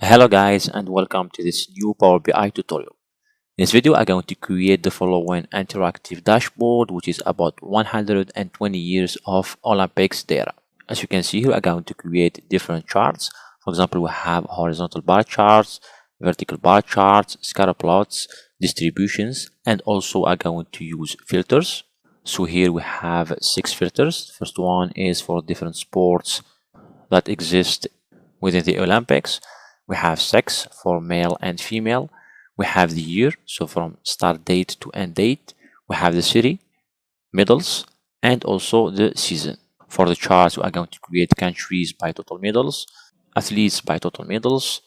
Hello guys, and welcome to this new Power BI tutorial. In this video I'm going to create the following interactive dashboard which is about 120 years of Olympics data. As you can see here, I'm going to create different charts. For example, we have horizontal bar charts, vertical bar charts, scatter plots, distributions, and also I'm going to use filters. So here we have 6 filters. First one is for different sports that exist within the Olympics. We have sex for male and female. We have the year, so from start date to end date. We have the city, medals, and also the season. For the charts, we are going to create countries by total medals, athletes by total medals,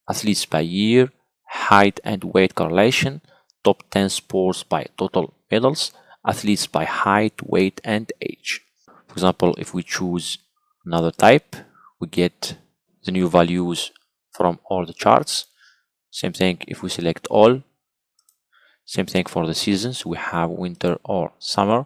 athletes by year, height and weight correlation, top 10 sports by total medals, athletes by height, weight, and age. For example, if we choose another type, we get the new values from all the charts. Same thing if we select all. Same thing for the seasons. We have winter or summer,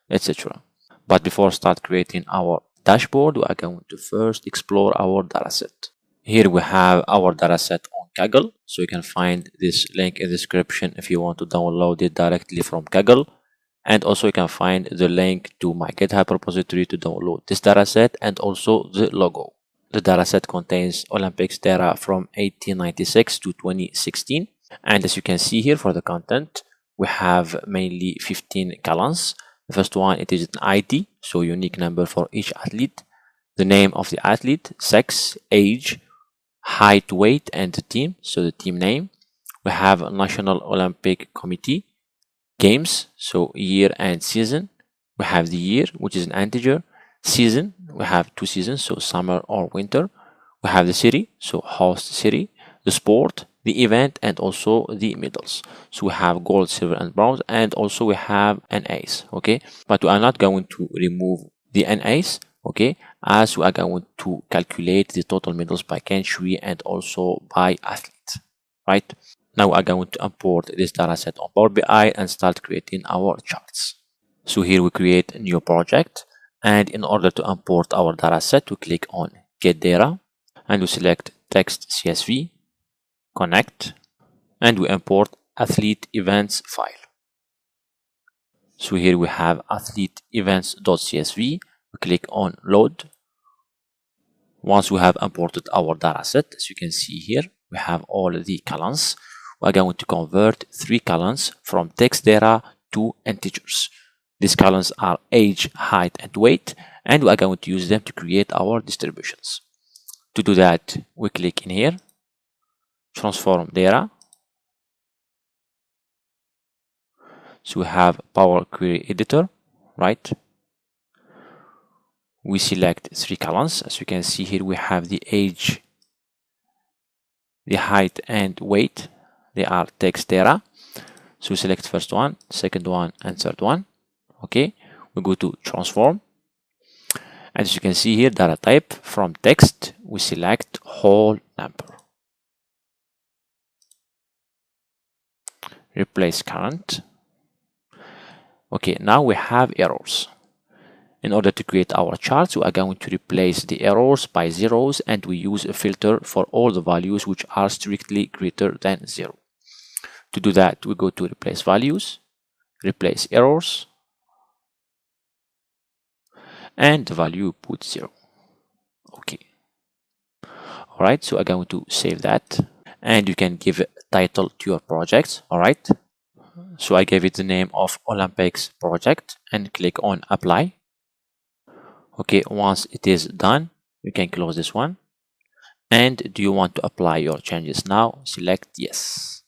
etc. But before start creating our dashboard, we are going to first explore our dataset. Here we have our dataset on Kaggle. So you can find this link in the description if you want to download it directly from Kaggle. And also you can find the link to my GitHub repository to download this dataset and also the logo. The dataset contains Olympics data from 1896 to 2016. And as you can see here for the content, we have mainly 15 columns. The first one, it is an ID, so unique number for each athlete. The name of the athlete, sex, age, height, weight, and the team, so the team name. We have a National Olympic Committee. Games, so year and season. We have the year, which is an integer. Season, we have 2 seasons, so summer or winter. We have the city, so host city. The sport, the event, and also the medals. So we have gold, silver, and bronze, and also we have NAs, okay? But we are not going to remove the NAs, okay? As we are going to calculate the total medals by country and also by athlete, right? Now we are going to import this dataset on Power BI and start creating our charts. So here we create a new project. And in order to import our dataset, we click on Get Data and we select Text CSV, Connect, and we import Athlete Events file. So here we have athlete events.csv. We click on Load. Once we have imported our dataset, as you can see here, we have all the columns. We are going to convert 3 columns from text data to integers. These columns are age, height, and weight, and we are going to use them to create our distributions. To do that, we click in here, transform data. So we have Power Query Editor, right? We select 3 columns. As you can see here, we have the age, the height, and weight. They are text data. So we select first one, second one, and third one. Okay, we go to transform, and as you can see here, data type from text, we select whole number. Replace current. Okay, now we have errors. In order to create our charts, we are going to replace the errors by zeros, and we use a filter for all the values which are strictly greater than 0. To do that, we go to replace values, replace errors, and the value put 0. Okay. Alright, so I'm going to save that, and you can give a title to your project. Alright, so I gave it the name of Olympics project and click on apply. Okay, once it is done, you can close this one. And do you want to apply your changes now? Select yes.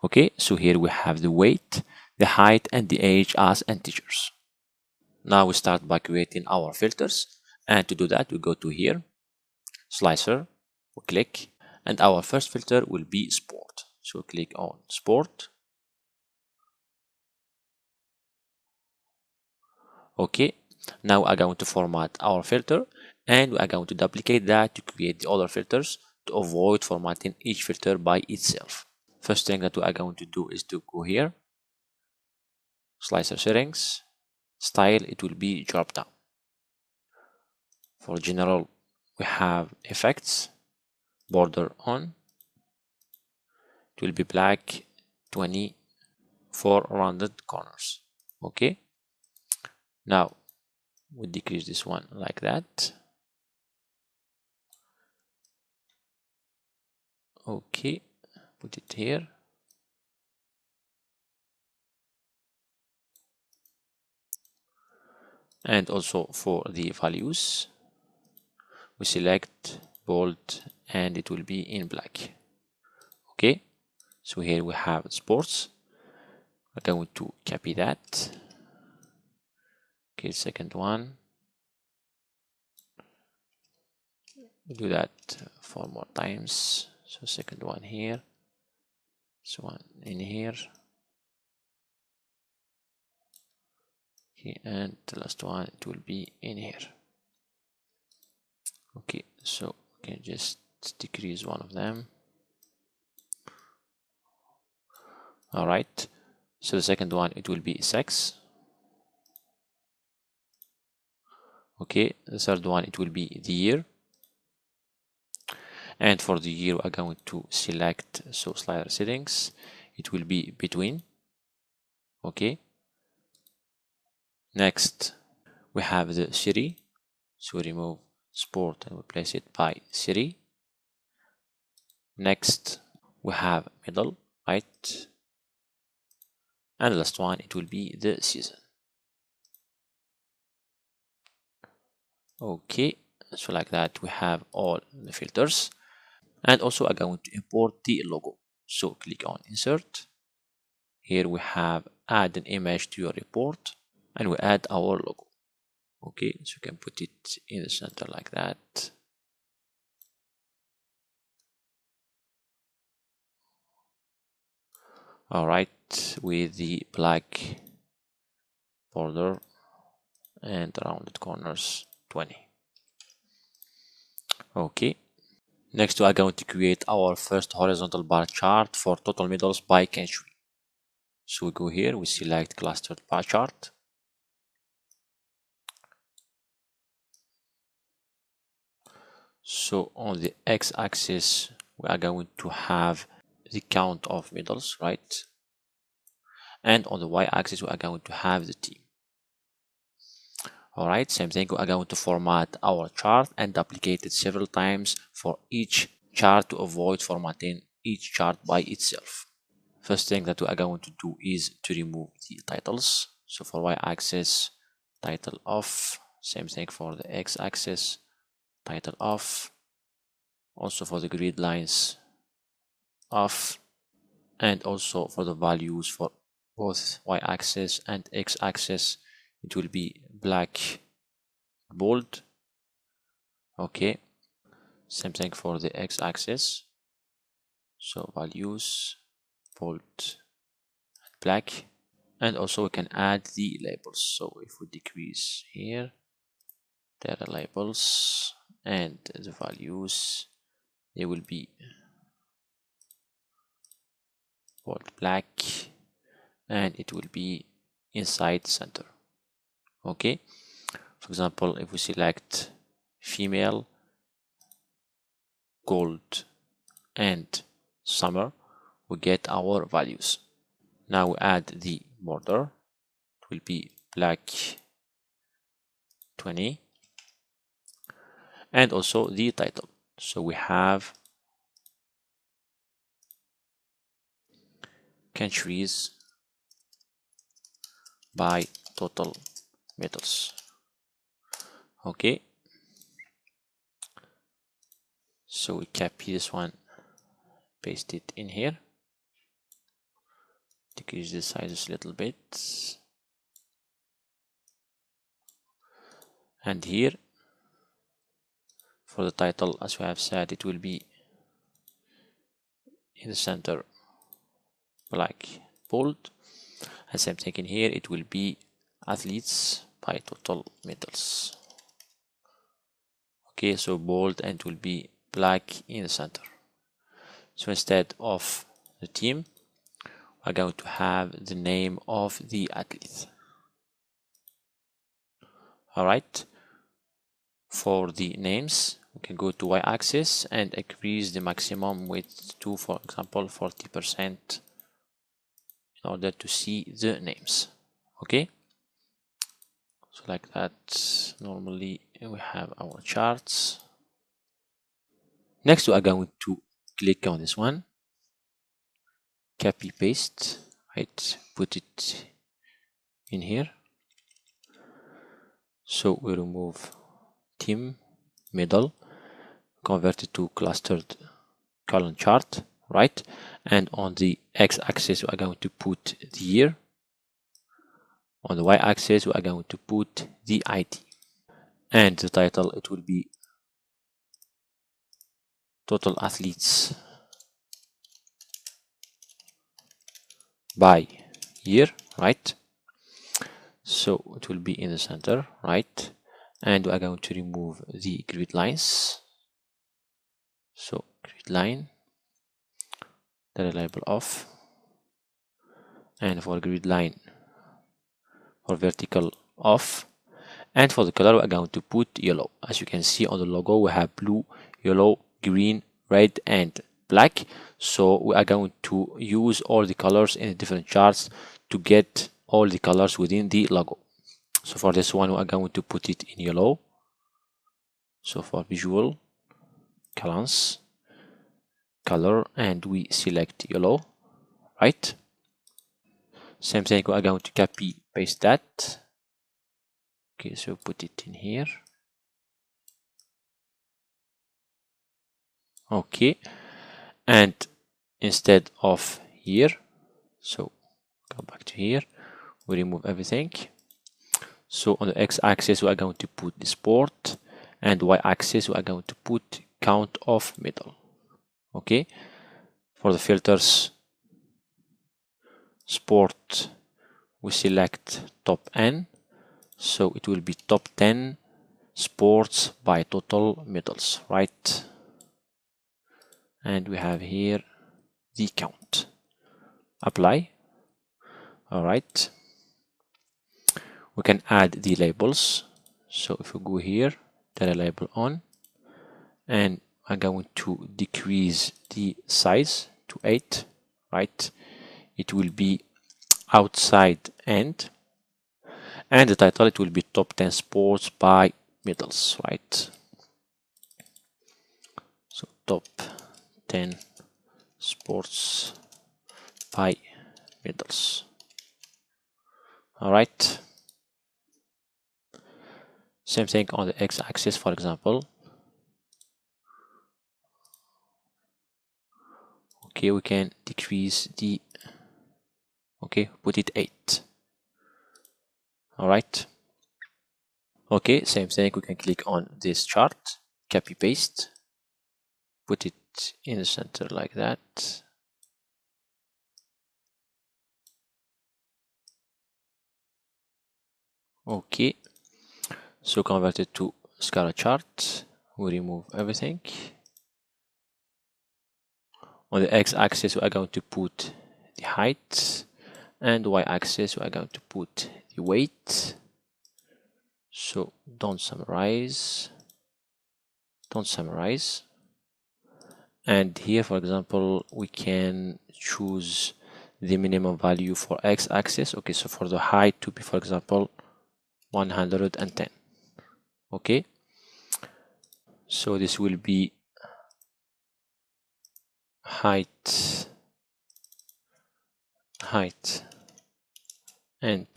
Okay, so here we have the weight, the height, and the age as integers. Now we start by creating our filters, and to do that we go to here, slicer, we click, and our first filter will be sport. So click on sport. Okay, now we are going to format our filter, and we are going to duplicate that to create the other filters to avoid formatting each filter by itself. First thing that we are going to do is to go here, slicer settings, style, it will be drop down. For general we have effects, border on, it will be black, 24 rounded corners. Okay, now we decrease this one like that. Okay, put it here. And also for the values, we select bold and it will be in black. Okay, so here we have sports. We're going to copy that. Okay, second one. We do that 4 more times. So second one here, this one in here. Okay, and the last one, it will be in here. Okay, so we can just decrease one of them. All right, so the second one, it will be sex. Okay, the third one, it will be the year. And for the year, we're going to select, so slider settings, it will be between. Okay, next we have the city, so remove sport and replace it by city. Next we have middle, right, and the last one, it will be the season. Okay, so like that we have all the filters. And also I'm going to import the logo, so click on insert. Here we have add an image to your report and we add our logo. Okay, so you can put it in the center like that. All right, with the black border and rounded corners 20. Okay, next we are going to create our first horizontal bar chart for total medals by country. So we go here, we select clustered bar chart. So on the x-axis we are going to have the count of medals, right? And on the y-axis we are going to have the team. All right, same thing, we are going to format our chart and duplicate it several times for each chart to avoid formatting each chart by itself. First thing that we are going to do is to remove the titles. So for y-axis, title off. Same thing for the x-axis, title off. Also for the grid lines, off. And also for the values for both y-axis and x-axis, it will be black, bold. Okay, same thing for the x-axis, so values, bold, black. And also we can add the labels, so if we decrease here, data labels, and the values, they will be bold, black, and it will be inside center. Okay, for example, if we select female, gold, and summer, we get our values. Now we add the border, it will be black 20, and also the title. So we have countries by total medals. Okay, so we copy this one, paste it in here, decrease the sizes a little bit, and here for the title, as we have said, it will be in the center, black, bold, and same thing in here, it will be athletes by total medals. Okay, so bold, and it will be black in the center. So instead of the team, we're going to have the name of the athlete. All right, for the names we can go to y-axis and increase the maximum width to, for example, 40% in order to see the names. Okay, so like that. Normally we have our charts. Next we are going to click on this one, copy paste, right, put it in here. So we remove theme, middle, convert it to clustered column chart, right? And on the x-axis we are going to put the year. On the y-axis we are going to put the ID, and the title, it will be total athletes by year, right? So it will be in the center, right? And we are going to remove the grid lines. So grid line, the label off, and for grid line, for vertical off, and for the color we are going to put yellow. As you can see on the logo, we have blue, yellow, green, red, and black. So we are going to use all the colors in the different charts to get all the colors within the logo. So for this one we are going to put it in yellow. So for visual, colors, color, and we select yellow, right? Same thing, we are going to copy paste that. Okay, so put it in here. Okay, and instead of here, so come back to here, we remove everything. So on the x-axis we are going to put the sport, and y-axis we are going to put count of middle. Okay, for the filters, sport, we select top n, so it will be top 10 sports by total middles, right? And we have here the count. Apply. All right, we can add the labels. So if we go here, data label on, and I'm going to decrease the size to 8, right? It will be outside end, and the title, it will be top 10 sports by middles, right? So top 10 sports by middles. All right, same thing on the x-axis, for example. Okay, we can decrease the, okay, put it 8. All right, okay, same thing, we can click on this chart, copy paste, put it in the center like that. Okay, so convert it to scalar chart, we remove everything. On the x-axis we are going to put the height, and y-axis we are going to put the weight. So don't summarize, and here, for example, we can choose the minimum value for x-axis. Okay, so for the height to be, for example, 110. Okay, so this will be height and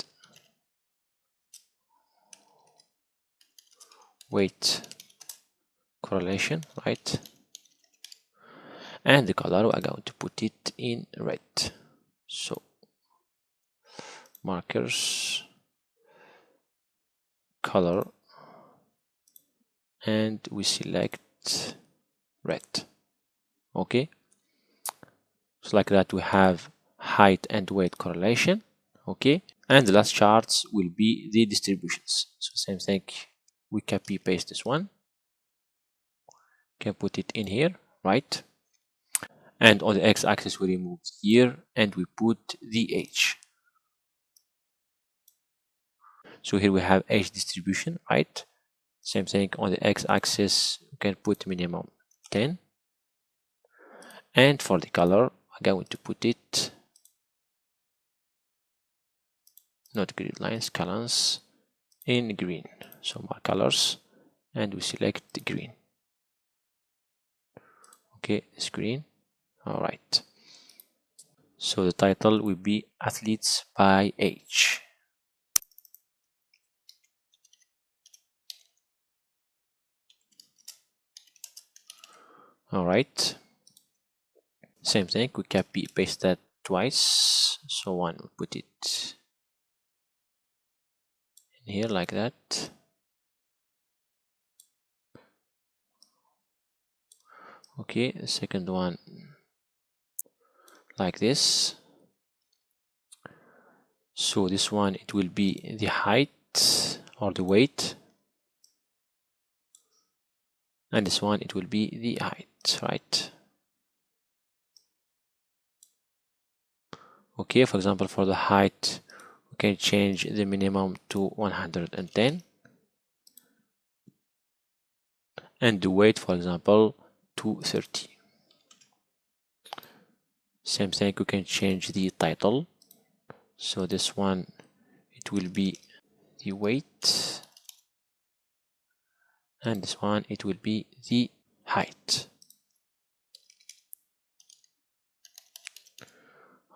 weight correlation, right? And the color, we are going to put it in red. So markers, color, and we select red. Okay, so like that we have height and weight correlation. Okay, and the last charts will be the distributions. So same thing, we copy paste this one, can put it in here, right? And on the x-axis we remove the year and we put the age. So here we have age distribution, right? Same thing on the x-axis, you can put minimum 10. And for the color, I'm going to put it not grid lines, colors in green. So more colors, and we select the green. Okay, it's green. All right. So the title will be Athletes by Age. All right. Same thing, we copy paste that twice. So one, we put it in here like that. Okay, the second one like this. So this one, it will be the height or the weight, and this one, it will be the height, right? Okay, for example, for the height, we can change the minimum to 110, and the weight, for example, to 30. Same thing, we can change the title. So this one, it will be the weight, and this one, it will be the height.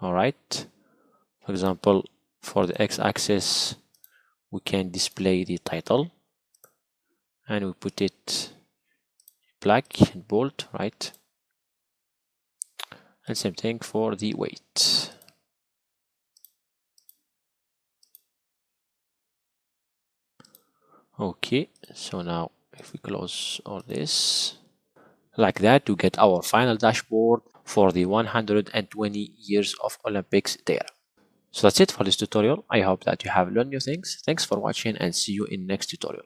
All right. For example, for the x-axis, we can display the title, and we put it black and bold, right? And same thing for the weight. Okay, so now if we close all this like that, to get our final dashboard for the 120 years of Olympics data. So that's it for this tutorial. I hope that you have learned new things. Thanks for watching, and see you in next tutorial.